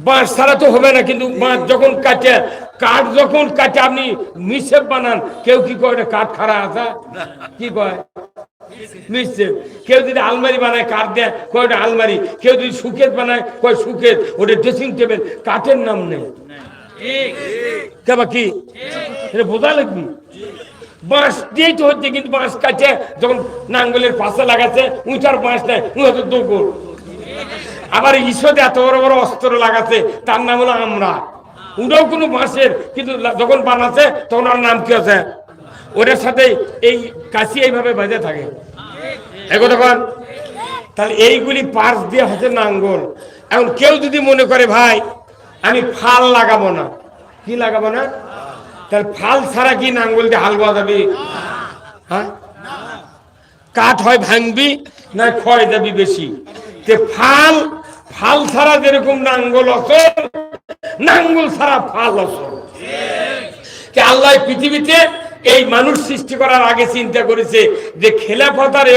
বাঁশ ছাড়া তো হবে না, কিন্তু বাঁশ যখন কাটে, কাঠ যখন কাটে আপনি মিসেপ বানান, কেউ কি করে কাঠ খাড়া আসা কি কয় মিসেপ। কেউ যদি আলমারি বানায় কাঠ দেয় কয় ওটা আলমারি, কেউ যদি সুকেস বানায় কয় সুকেস, ওটা ড্রেসিং টেবিল, কাঠের নাম নেই। কি এটা বোঝা লাগবে, বাঁশ দিয়েই তো হচ্ছে, কিন্তু বাঁশ কাটে যখন নাঙ্গলের পাশে লাগাচ্ছে উঁচার বাঁশ নেয় উঁচা দোগর। আবার ঈশ্বরে এত বড় বড় অস্ত্র লাগাচ্ছে, তার নাম হলো আমরা, ওটাও কোনো বাঁশের, কিন্তু যখন বানাচ্ছে তখন ওর নাম কি আছে, ওদের সাথে এই কাশি এইভাবে বাজে থাকে এখন। তাহলে এইগুলি পার্স দিয়ে হচ্ছে নাঙ্গল। এখন কেউ যদি মনে করে ভাই আমি ফাল লাগাবো না, কি লাগাবো না, তাহলে ফাল ছাড়া কি নাঙ্গল দিয়ে হাল বাজাবি? হ্যাঁ, কাঠ হয় ভাঙবি না ক্ষয় যাবি বেশি। ফাল ফাল ছাড়া যেরকম নাঙ্গল অসল, নাঙ্গল ছাড়া ফাল অসল। আল্লাহ পৃথিবীতে এই মানুষ সৃষ্টি করার আগে চিন্তা করেছে যে খেলাফত আর